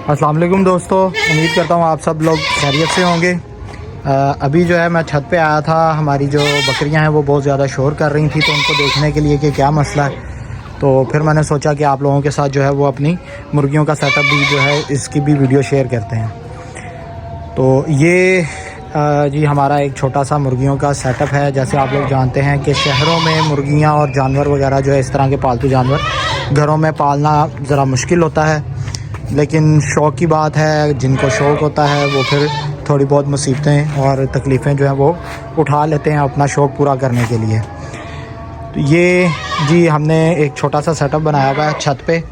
अस्सलाम वालेकुम दोस्तों, उम्मीद करता हूँ आप सब लोग खैरियत से होंगे। अभी जो है मैं छत पे आया था। हमारी जो बकरियां हैं वो बहुत ज़्यादा शोर कर रही थी, तो उनको देखने के लिए कि क्या मसला है, तो फिर मैंने सोचा कि आप लोगों के साथ जो है वो अपनी मुर्गियों का सेटअप भी जो है इसकी भी वीडियो शेयर करते हैं। तो ये जी हमारा एक छोटा सा मुर्गियों का सेटअप है। जैसे आप लोग जानते हैं कि शहरों में मुर्गियाँ और जानवर वगैरह जो है इस तरह के पालतू जानवर घरों में पालना ज़रा मुश्किल होता है, लेकिन शौक़ की बात है। जिनको शौक़ होता है वो फिर थोड़ी बहुत मुसीबतें और तकलीफ़ें जो हैं वो उठा लेते हैं अपना शौक़ पूरा करने के लिए। तो ये जी हमने एक छोटा सा सेटअप बनाया हुआ है छत पे।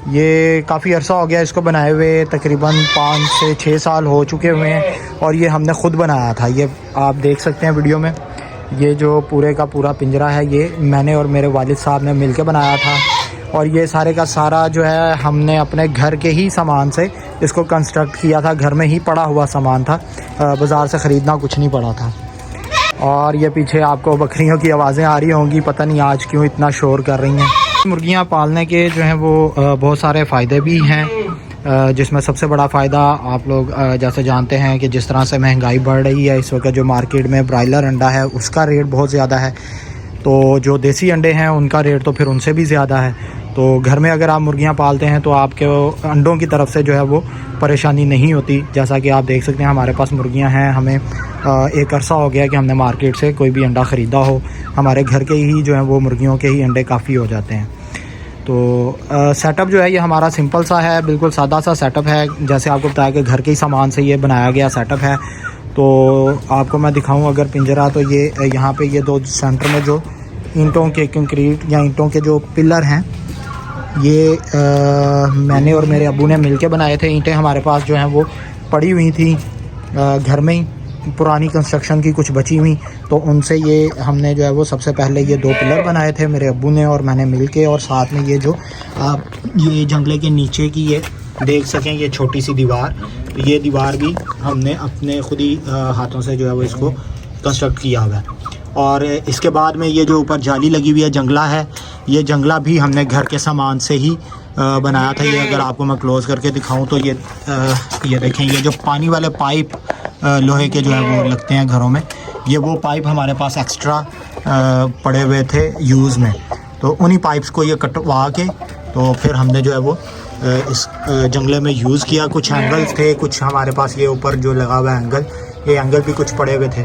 ये काफ़ी अरसा हो गया इसको बनाए हुए, तकरीबन 5 से 6 साल हो चुके हुए हैं, और ये हमने ख़ुद बनाया था। ये आप देख सकते हैं वीडियो में। ये जो पूरे का पूरा पिंजरा है ये मैंने और मेरे वालिद साहब ने मिल के बनाया था, और ये सारे का सारा जो है हमने अपने घर के ही सामान से इसको कंस्ट्रक्ट किया था। घर में ही पड़ा हुआ सामान था, बाज़ार से ख़रीदना कुछ नहीं पड़ा था। और ये पीछे आपको बकरियों की आवाज़ें आ रही होंगी, पता नहीं आज क्यों इतना शोर कर रही हैं। मुर्गियाँ पालने के जो हैं वो बहुत सारे फ़ायदे भी हैं, जिसमें सबसे बड़ा फ़ायदा आप लोग जैसे जानते हैं कि जिस तरह से महंगाई बढ़ रही है इस वक्त, जो मार्केट में ब्रायलर अंडा है उसका रेट बहुत ज़्यादा है, तो जो देसी अंडे हैं उनका रेट तो फिर उनसे भी ज़्यादा है। तो घर में अगर आप मुर्गियां पालते हैं तो आपके अंडों की तरफ से जो है वो परेशानी नहीं होती। जैसा कि आप देख सकते हैं हमारे पास मुर्गियां हैं, हमें एक अरसा हो गया कि हमने मार्केट से कोई भी अंडा ख़रीदा हो, हमारे घर के ही जो है वो मुर्गियों के ही अंडे काफ़ी हो जाते हैं। तो सेटअप जो है ये हमारा सिंपल सा है, बिल्कुल सादा सा सेटअप है। जैसे आपको बताया कि घर के ही सामान से ये बनाया गया सेटअप है। तो आपको मैं दिखाऊं अगर पिंजरा, तो ये यहाँ पे ये दो सेंटर में जो ईंटों के कंक्रीट या ईंटों के जो पिलर हैं ये मैंने और मेरे अब्बू ने मिलके बनाए थे। ईंटें हमारे पास जो हैं वो पड़ी हुई थी घर में ही, पुरानी कंस्ट्रक्शन की कुछ बची हुई, तो उनसे ये हमने जो है वो सबसे पहले ये 2 पिलर बनाए थे मेरे अब्बू ने और मैंने मिलके। और साथ में ये जो आप ये जंगले के नीचे की ये देख सकें ये छोटी सी दीवार, तो ये दीवार भी हमने अपने खुद ही हाथों से जो है वो इसको कंस्ट्रक्ट किया हुआ है। और इसके बाद में ये जो ऊपर जाली लगी हुई है जंगला है, ये जंगला भी हमने घर के सामान से ही बनाया था। ये अगर आपको मैं क्लोज़ करके दिखाऊं तो ये देखें, ये जो पानी वाले पाइप लोहे के जो है वो लगते हैं घरों में, ये वो पाइप हमारे पास एक्स्ट्रा पड़े हुए थे यूज़ में, तो उन्हीं पाइप्स को ये कटवा के तो फिर हमने जो है वो इस जंगले में यूज़ किया। कुछ एंगल्स थे, कुछ हमारे पास ये ऊपर जो लगा हुआ एंगल, ये एंगल भी कुछ पड़े हुए थे,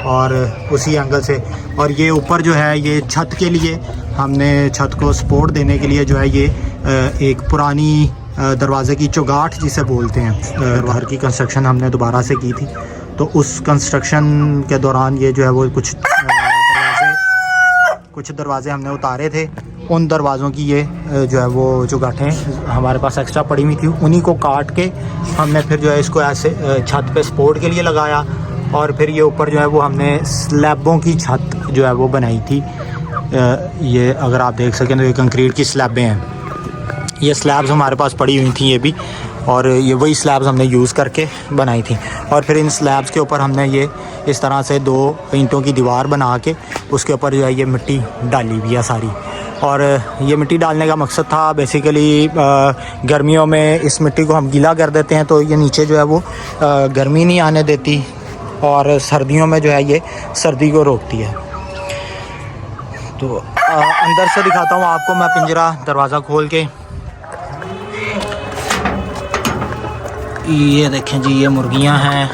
और उसी एंगल से। और ये ऊपर जो है ये छत के लिए हमने छत को सपोर्ट देने के लिए जो है ये एक पुरानी दरवाज़े की चौगाठ जिसे बोलते हैं, बाहर की कंस्ट्रक्शन हमने दोबारा से की थी, तो उस कंस्ट्रक्शन के दौरान ये जो है वो कुछ दरवाजे हमने उतारे थे। उन दरवाज़ों की ये जो है वो चौगाठें हमारे पास एक्स्ट्रा पड़ी हुई थी, उन्हीं को काट के हमने फिर जो है इसको ऐसे छत पे सपोर्ट के लिए लगाया। और फिर ये ऊपर जो है वो हमने स्लैबों की छत जो है वो बनाई थी। ये अगर आप देख सकें तो ये कंक्रीट की स्लैबें हैं, ये स्लैब्स हमारे पास पड़ी हुई थी ये भी, और ये वही स्लैब्स हमने यूज़ करके बनाई थी। और फिर इन स्लैब्स के ऊपर हमने ये इस तरह से 2 ईंटों की दीवार बना के उसके ऊपर जो है ये मिट्टी डाली हुई है सारी। और ये मिट्टी डालने का मकसद था बेसिकली गर्मियों में इस मिट्टी को हम गीला कर देते हैं तो ये नीचे जो है वो गर्मी नहीं आने देती, और सर्दियों में जो है ये सर्दी को रोकती है। तो अंदर से दिखाता हूँ आपको मैं पिंजरा, दरवाज़ा खोल के। ये देखें जी, ये मुर्गियाँ हैं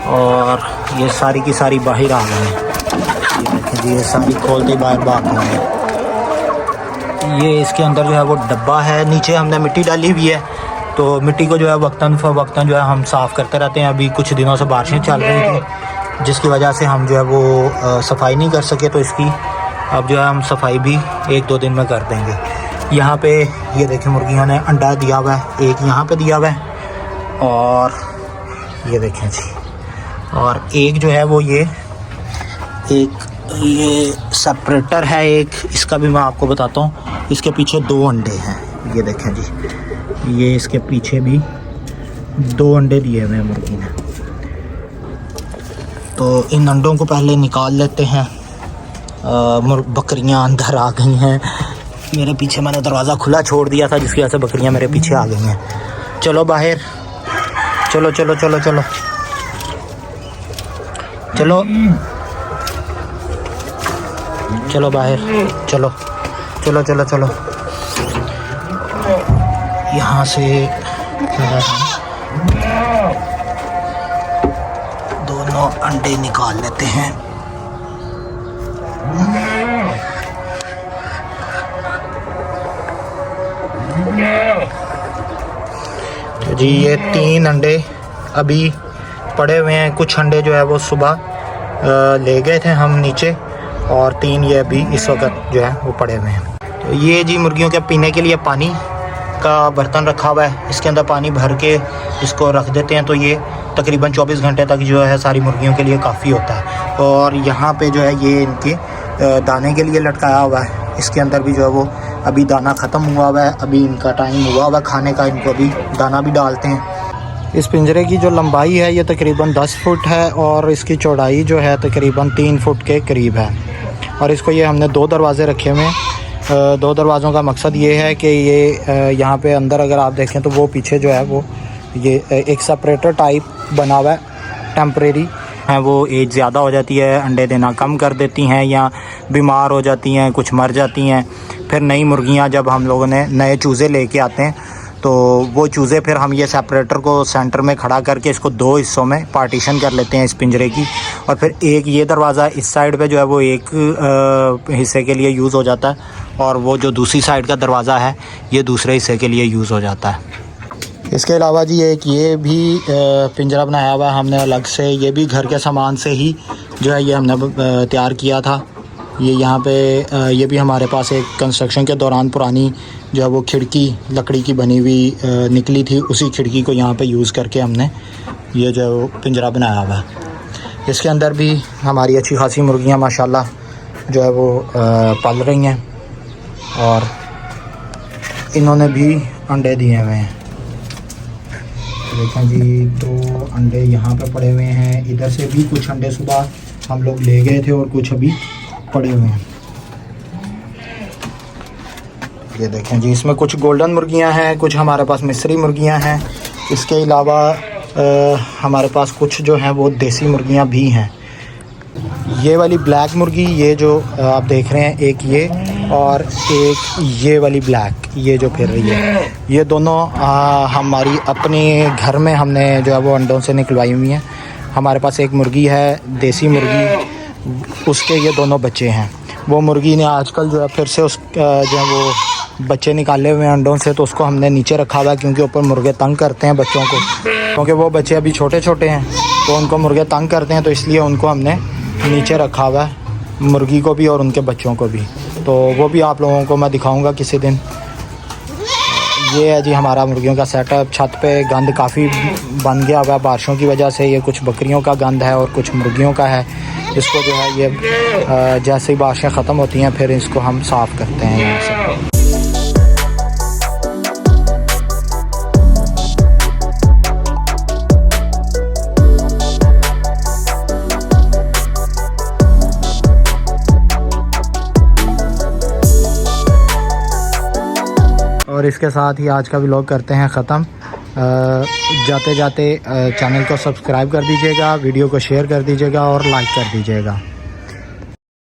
और ये सारी की सारी बाहर आ गई हैं। ये देखें जी, ये सारी खोलते बाहर भाग गई हैं। ये इसके अंदर जो है वो डब्बा है, नीचे हमने मिट्टी डाली हुई है, तो मिट्टी को जो है वक्तन फ़वक्तन जो है हम साफ़ करते रहते हैं। अभी कुछ दिनों से बारिशें चल रही थी जिसकी वजह से हम जो है वो सफाई नहीं कर सके, तो इसकी अब जो है हम सफाई भी 1-2 दिन में कर देंगे। यहाँ पे ये देखें मुर्गियों ने अंडा दिया हुआ है, एक यहाँ पे दिया हुआ है, और ये देखें जी, और एक जो है वो ये सेपरेटर है एक, इसका भी मैं आपको बताता हूँ। इसके पीछे 2 अंडे हैं, ये देखें जी, ये इसके पीछे भी 2 अंडे दिए हुए हैं मुर्गी ने। तो इन अंडों को पहले निकाल लेते हैं। बकरियां अंदर आ गई हैं, मेरे पीछे मैंने दरवाज़ा खुला छोड़ दिया था जिसकी वजह से बकरियां मेरे पीछे आ गई हैं। चलो बाहर, चलो चलो चलो चलो चलो चलो बाहर, चलो चलो चलो चलो। यहाँ से दोनों अंडे निकाल लेते हैं। तो जी ये 3 अंडे अभी पड़े हुए हैं। कुछ अंडे जो है वो सुबह ले गए थे हम नीचे, और 3 ये अभी इस वक्त जो है वो पड़े हुए हैं। तो ये जी मुर्गियों के पीने के लिए पानी का बर्तन रखा हुआ है, इसके अंदर पानी भर के इसको रख देते हैं। तो ये तकरीबन 24 घंटे तक जो है सारी मुर्गियों के लिए काफ़ी होता है। और यहाँ पे जो है ये इनके दाने के लिए लटकाया हुआ है, इसके अंदर भी जो है वो अभी दाना ख़त्म हुआ हुआ है, अभी इनका टाइम हुआ हुआ खाने का, इनको अभी दाना भी डालते हैं। इस पिंजरे की जो लंबाई है ये तकरीबन 10 फुट है, और इसकी चौड़ाई जो है तकरीबन 3 फुट के करीब है। और इसको ये हमने 2 दरवाज़े रखे हुए हैं। 2 दरवाज़ों का मकसद ये है कि ये यहाँ पे अंदर अगर आप देखें तो वो पीछे जो है वो ये एक सेपरेटर टाइप बना हुआ है, टेम्परेरी है। वो एज ज़्यादा हो जाती है, अंडे देना कम कर देती हैं, या बीमार हो जाती हैं, कुछ मर जाती हैं। फिर नई मुर्गियाँ जब हम लोगों ने नए चूज़े लेके आते हैं तो वो चूज़े फिर हम ये सेपरेटर को सेंटर में खड़ा करके इसको 2 हिस्सों में पार्टीशन कर लेते हैं इस पिंजरे की। और फिर एक ये दरवाज़ा इस साइड पे जो है वो एक हिस्से के लिए यूज़ हो जाता है, और वो जो दूसरी साइड का दरवाज़ा है ये दूसरे हिस्से के लिए यूज़ हो जाता है। इसके अलावा जी एक ये भी पिंजरा बनाया हुआ है हमने अलग से, ये भी घर के सामान से ही जो है ये हमने तैयार किया था। ये यहाँ पे ये भी हमारे पास एक कंस्ट्रक्शन के दौरान पुरानी जो है वो खिड़की लकड़ी की बनी हुई निकली थी, उसी खिड़की को यहाँ पे यूज़ करके हमने ये जो है वो पिंजरा बनाया हुआ है। इसके अंदर भी हमारी अच्छी खासी मुर्गियाँ माशाल्लाह जो है वो पल रही हैं, और इन्होंने भी अंडे दिए हुए हैं। देखें जी 2 अंडे यहाँ पे पड़े हुए हैं, इधर से भी कुछ अंडे सुबह हम लोग ले गए थे और कुछ अभी पड़े हुए हैं। ये देखें जी इसमें कुछ गोल्डन मुर्गियाँ हैं, कुछ हमारे पास मिस्री मुर्गियाँ हैं। इसके अलावा हमारे पास कुछ जो हैं वो देसी मुर्गियाँ भी हैं। ये वाली ब्लैक मुर्गी, ये जो आप देख रहे हैं, एक ये और एक ये वाली ब्लैक, ये जो फिर रही है, ये दोनों हमारी अपने घर में हमने जो है वो अंडों से निकलवाई हुई हैं। हमारे पास एक मुर्गी है देसी मुर्गी, उसके ये दोनों बच्चे हैं। वो मुर्गी ने आजकल जो है फिर से उस जो है वो बच्चे निकाले हुए हैं अंडों से, तो उसको हमने नीचे रखा हुआ है, क्योंकि ऊपर मुर्गे तंग करते हैं बच्चों को, क्योंकि वो बच्चे अभी छोटे छोटे हैं तो उनको मुर्गे तंग करते हैं, तो इसलिए उनको हमने नीचे रखा हुआ है, मुर्गी को भी और उनके बच्चों को भी। तो वो भी आप लोगों को मैं दिखाऊंगा किसी दिन। ये है जी हमारा मुर्गियों का सेटअप। छत पे गंद काफ़ी बन गया हुआ है बारिशों की वजह से, ये कुछ बकरियों का गंद है और कुछ मुर्गियों का है। इसको जो है ये जैसे ही बारिशें ख़त्म होती हैं फिर इसको हम साफ़ करते हैं यहाँ से। और इसके साथ ही आज का व्लॉग करते हैं ख़त्म। जाते जाते चैनल को सब्सक्राइब कर दीजिएगा, वीडियो को शेयर कर दीजिएगा और लाइक कर दीजिएगा।